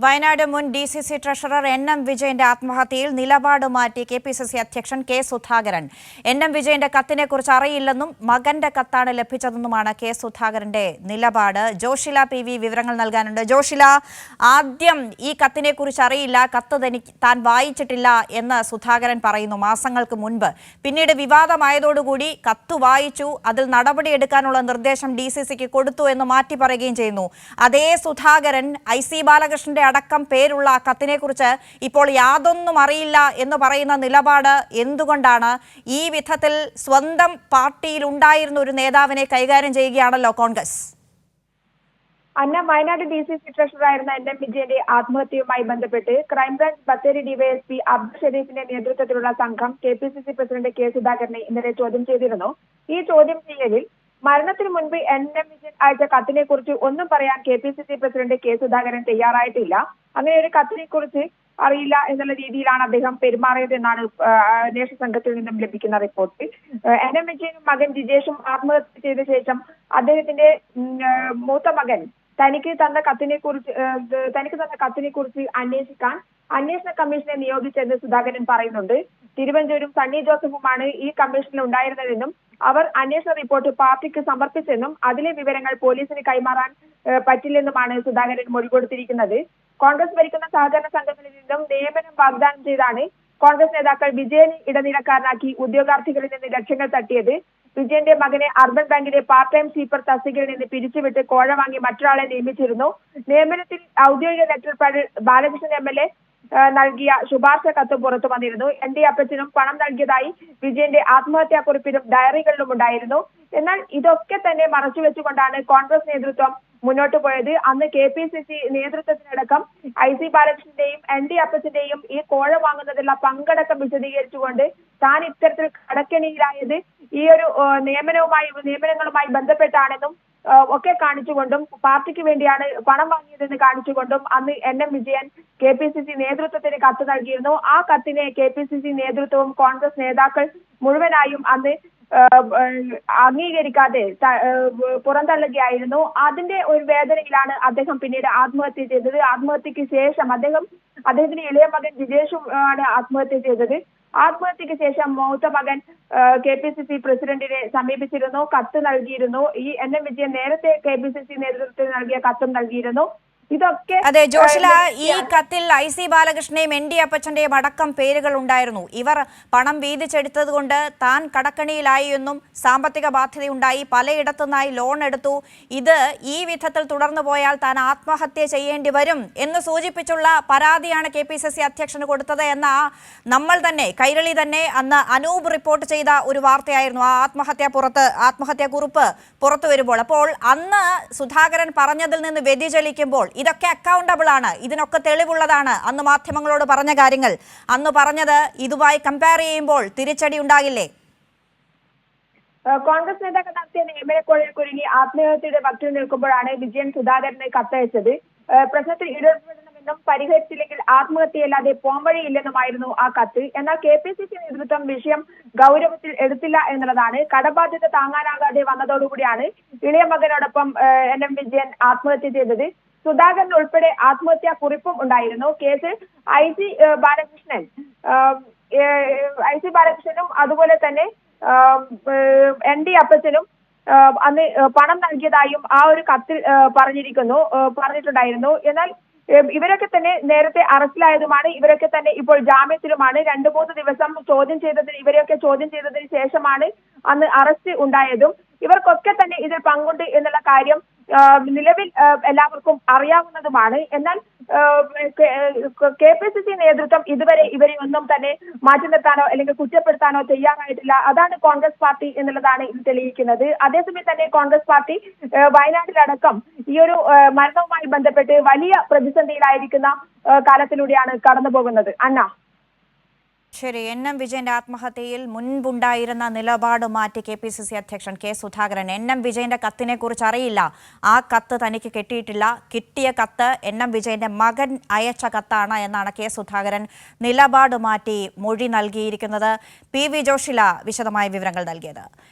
വയനാട് മുൻ DCC treasurer NM വിജയന്റെ ആത്മഹത്യയിൽ നിലപാട് മാറ്റി KPCC അധ്യക്ഷൻ K സുധാകരൻ. NM വിജയന്റെ കത്തിനെക്കുറിച്ച് അറിയില്ലെന്നും മകന്റെ കത്താണ് ലഭിച്ചതെന്നുമാണ് K സുധാകരന്റെ നിലപാട്. ജോഷില PV വിവരങ്ങൾ നൽകാനുണ്ട്. ജോഷില, ആദ്യം ഈ കത്തിനെക്കുറിച്ച് അറിയില്ല, കത്ത് താൻ വായിച്ചിട്ടില്ല എന്ന് സുധാകരൻ പറയുന്നു മാസങ്ങൾക്ക് മുൻപ്. പിന്നീട് വിവാദമായതോടുകൂടി കത്ത് വായിച്ചു, അതിൽ നടപടിയെടുക്കാനുള്ള നിർദ്ദേശം DCCക്ക് കൊടുത്തു എന്ന് മാറ്റി പറയുകയും ചെയ്യുന്നു. അതേ സുധാകരൻ IC ബാലകൃഷ്ണന്റെ അടക്കം പേരുള്ള കത്തിനെക്കുറിച്ച് ഇപ്പോൾ യാതൊന്നും അറിയില്ല എന്ന് പറയുന്ന നിലപാട് എന്തുകൊണ്ടാണ്? ഈ വിധത്തിൽ സ്വന്തം പാർട്ടിയിൽ ഉണ്ടായിരുന്ന ഒരു നേതാവിനെ കൈകാര്യം ചെയ്യുകയാണല്ലോ കോൺഗ്രസ്. വയനാട് DCC ട്രഷററായിരുന്ന NM വിജയന്റെ ആത്മഹത്യയുമായി ബന്ധപ്പെട്ട് ക്രൈംബ്രാഞ്ച് ബത്തേരി DYSP അബ്ദുൾ ഷരീഫിന്റെ നേതൃത്വത്തിലുള്ള സംഘം KPCC പ്രസിഡന്റ് K സുധാകരനെ ഇന്നലെ ചോദ്യം ചെയ്തിരുന്നു. ഈ ചോദ്യം ചെയ്യലിൽ മരണത്തിന് മുൻപ് NM വിജയൻ അയച്ച കത്തിനെ കുറിച്ച് ഒന്നും പറയാൻ KPCC പ്രസിഡന്റ് K സുധാകരൻ തയ്യാറായിട്ടില്ല. അങ്ങനെ ഒരു കത്തിനെ കുറിച്ച് അറിയില്ല എന്നുള്ള രീതിയിലാണ് അദ്ദേഹം പെരുമാറിയതെന്നാണ് അന്വേഷണ സംഘത്തിൽ നിന്നും ലഭിക്കുന്ന റിപ്പോർട്ട്. NM വിജയനും മകൻ ജിജേഷും ആത്മഹത്യ ചെയ്ത ശേഷം അദ്ദേഹത്തിന്റെ മൂത്ത മകൻ തനിക്ക് തന്ന കത്തിനെ കുറിച്ച് അന്വേഷിക്കാൻ അന്വേഷണ കമ്മീഷനെ നിയോഗിച്ചെന്ന് സുധാകരൻ പറയുന്നുണ്ട്. തിരുവഞ്ചൂരും സണ്ണി ജോസഫുമാണ് ഈ കമ്മീഷനിൽ ഉണ്ടായിരുന്നതെന്നും അവർ അന്വേഷണ റിപ്പോർട്ട് പാർട്ടിക്ക് സമർപ്പിച്ചെന്നും അതിലെ വിവരങ്ങൾ പോലീസിന് കൈമാറാൻ പറ്റില്ലെന്നുമാണ് സുധാകരൻ മൊഴി കൊടുത്തിരിക്കുന്നത്. കോൺഗ്രസ് ഭരിക്കുന്ന സഹകരണ സംഘങ്ങളിൽ നിന്നും നിയമനം വാഗ്ദാനം ചെയ്താണ് കോൺഗ്രസ് നേതാക്കൾ വിജയനെ ഇടനിലക്കാരനാക്കി ഉദ്യോഗാർത്ഥികളിൽ നിന്ന് ലക്ഷങ്ങൾ തട്ടിയത്. വിജയന്റെ മകനെ അർബൻ ബാങ്കിലെ പാർട്ട് ടൈം സ്വീപ്പർ തസ്തികയിൽ നിന്ന് പിരിച്ചുവിട്ട് കോഴ വാങ്ങി മറ്റൊരാളെ നിയമിച്ചിരുന്നു. നിയമനത്തിൽ ഔദ്യോഗിക ലെറ്റർ പാഡിൽ ബാലകൃഷ്ണൻ MLA നൽകിയ ശുപാർശ കത്ത് പുറത്തു വന്നിരുന്നു. ND അപ്പച്ചനും പണം നൽകിയതായി വിജയന്റെ ആത്മഹത്യാക്കുറിപ്പിലും ഡയറികളിലും ഉണ്ടായിരുന്നു. എന്നാൽ ഇതൊക്കെ തന്നെ മറച്ചുവെച്ചുകൊണ്ടാണ് കോൺഗ്രസ് നേതൃത്വം മുന്നോട്ട് പോയത്. അന്ന് KPCC നേതൃത്വത്തിനടക്കം IC ബാലകൃഷ്ണന്റെയും ND അപ്പച്ചന്റെയും ഈ കോഴ വാങ്ങുന്നതിലുള്ള പങ്കടക്കം വിശദീകരിച്ചുകൊണ്ട് താൻ ഇത്തരത്തിൽ കടക്കെണിയിലായത് ഈ ഒരു നിയമനങ്ങളുമായി ബന്ധപ്പെട്ടാണെന്നും ഒക്കെ കാണിച്ചുകൊണ്ടും പാർട്ടിക്ക് വേണ്ടിയാണ് പണം വാങ്ങിയതെന്ന് കാണിച്ചുകൊണ്ടും അന്ന് NM വിജയൻ KPCC നേതൃത്വത്തിന് കത്ത് നൽകിയിരുന്നു. ആ കത്തിനെ KPCC നേതൃത്വവും കോൺഗ്രസ് നേതാക്കൾ മുഴുവനായും അന്ന് അംഗീകരിക്കാതെ പുറന്തള്ളുകയായിരുന്നു. അതിന്റെ ഒരു വേദനയിലാണ് അദ്ദേഹം പിന്നീട് ആത്മഹത്യ ചെയ്തത്. ആത്മഹത്യക്ക് ശേഷം അദ്ദേഹത്തിന്റെ ഇളയ മകൻ ജിജേഷും ആണ് ആത്മഹത്യ ചെയ്തത്. ആത്മഹത്യക്ക് ശേഷം മൂത്ത മകൻ KPCC പ്രസിഡന്റിനെ സമീപിച്ചിരുന്നു, കത്ത് നൽകിയിരുന്നു. ഈ NM വിജയൻ നേരത്തെ KPCC നേതൃത്വത്തിന് നൽകിയ കത്തും നൽകിയിരുന്നു. അതെ ജോഷില, ഈ കത്തിൽ IC ബാലകൃഷ്ണന്റെയും ND അപ്പച്ചന്റെയും അടക്കം പേരുകൾ ഉണ്ടായിരുന്നു. ഇവർ പണം വീതിച്ചെടുത്തത് കൊണ്ട് താൻ കടക്കണിയിലായി എന്നും സാമ്പത്തിക ബാധ്യതയുണ്ടായി, പലയിടത്തുനിന്നായി ലോൺ എടുത്തു, ഇത് ഈ വിധത്തിൽ തുടർന്നു പോയാൽ താൻ ആത്മഹത്യ ചെയ്യേണ്ടി വരും എന്ന് സൂചിപ്പിച്ചുള്ള പരാതിയാണ് KPCC അധ്യക്ഷന് കൊടുത്തത് എന്ന നമ്മൾ തന്നെ കൈരളി തന്നെ അന്ന് അനൂപ് റിപ്പോർട്ട് ചെയ്ത ഒരു വാർത്തയായിരുന്നു. ആ ആത്മഹത്യാക്കുറിപ്പ് പുറത്തു വരുമ്പോൾ അപ്പോൾ അന്ന് സുധാകരൻ പറഞ്ഞതിൽ നിന്ന് വ്യതിചലിക്കുമ്പോൾ ഇതൊക്കെ അക്കൗണ്ടബിൾ ആണ്, ഇതിനൊക്കെ തെളിവുള്ളതാണ്. അന്ന് മാധ്യമങ്ങളോട് പറഞ്ഞ കാര്യങ്ങൾ അന്ന് പറഞ്ഞത് ഇതുമായി കമ്പയർ ചെയ്യുമ്പോൾ തിരിച്ചടി ഉണ്ടാകില്ലേ? കോൺഗ്രസ് നേതാക്കൾ നടത്തിയ നിയമനക്കൊഴയിൽ കുരുങ്ങി ആത്മഹത്യയുടെ വക്കിൽ നിൽക്കുമ്പോഴാണ് വിജയൻ സുധാകരനെ കത്തയച്ചത്. പ്രശ്നത്തിൽ ഇടപെടണമെന്നും പരിഹരിച്ചില്ലെങ്കിൽ ആത്മഹത്യയല്ലാതെ പോംവഴിയില്ലെന്നുമായിരുന്നു ആ കത്ത്. എന്നാൽ KPCC നേതൃത്വം വിഷയം ഗൗരവത്തിൽ എടുത്തില്ല എന്നുള്ളതാണ്. കടബാധ്യത താങ്ങാനാകാതെ വന്നതോടുകൂടിയാണ് ഇളയ മകനോടൊപ്പം NM വിജയൻ ആത്മഹത്യ ചെയ്തത്. സുധാകരൻ ഉൾപ്പെടെ ആത്മഹത്യാ കുറിപ്പും ഉണ്ടായിരുന്നു. കേസ് IC ബാലകൃഷ്ണനും അതുപോലെ തന്നെ ND അപ്പച്ചനും അന്ന് പണം നൽകിയതായും ആ ഒരു കത്തിൽ പറഞ്ഞിട്ടുണ്ടായിരുന്നു. എന്നാൽ ഇവരൊക്കെ തന്നെ നേരത്തെ അറസ്റ്റിലായതുമാണ്. ഇവരൊക്കെ തന്നെ ഇപ്പോൾ ജാമ്യത്തിലുമാണ്. 2-3 ദിവസം ഇവരെയൊക്കെ ചോദ്യം ചെയ്തതിന് ശേഷമാണ് അന്ന് അറസ്റ്റ് ഉണ്ടായതും. ഇവർക്കൊക്കെ തന്നെ ഇതിൽ പങ്കുണ്ട് എന്നുള്ള കാര്യം നിലവിൽ എല്ലാവർക്കും അറിയാവുന്നതുമാണ്. എന്നാൽ KPCC നേതൃത്വം ഇതുവരെ ഇവരെ ഒന്നും തന്നെ മാറ്റി നിർത്താനോ അല്ലെങ്കിൽ കുറ്റപ്പെടുത്താനോ തയ്യാറായിട്ടില്ല. അതാണ് കോൺഗ്രസ് പാർട്ടി എന്നുള്ളതാണ് ഇത് തെളിയിക്കുന്നത്. അതേസമയം തന്നെ കോൺഗ്രസ് പാർട്ടി വയനാട്ടിലടക്കം ഈ ഒരു മരണവുമായി ബന്ധപ്പെട്ട് വലിയ പ്രതിസന്ധിയിലായിരിക്കുന്ന കാലത്തിലൂടെയാണ് കടന്നു പോകുന്നത്. അന്ന ശരി, NM വിജയന്റെ ആത്മഹത്യയിൽ മുൻപുണ്ടായിരുന്ന നിലപാട് മാറ്റി KPCC അധ്യക്ഷൻ K സുധാകരൻ. NM വിജയന്റെ കത്തിനെ കുറിച്ച് അറിയില്ല, ആ കത്ത് തനിക്ക് കിട്ടിയിട്ടില്ല, കിട്ടിയ കത്ത് NM വിജയന്റെ മകൻ അയച്ച കത്താണ് എന്നാണ് K സുധാകരൻ നിലപാട് മാറ്റി മൊഴി നൽകിയിരിക്കുന്നത്. PV ജോഷില വിശദമായ വിവരങ്ങൾ നൽകിയത്.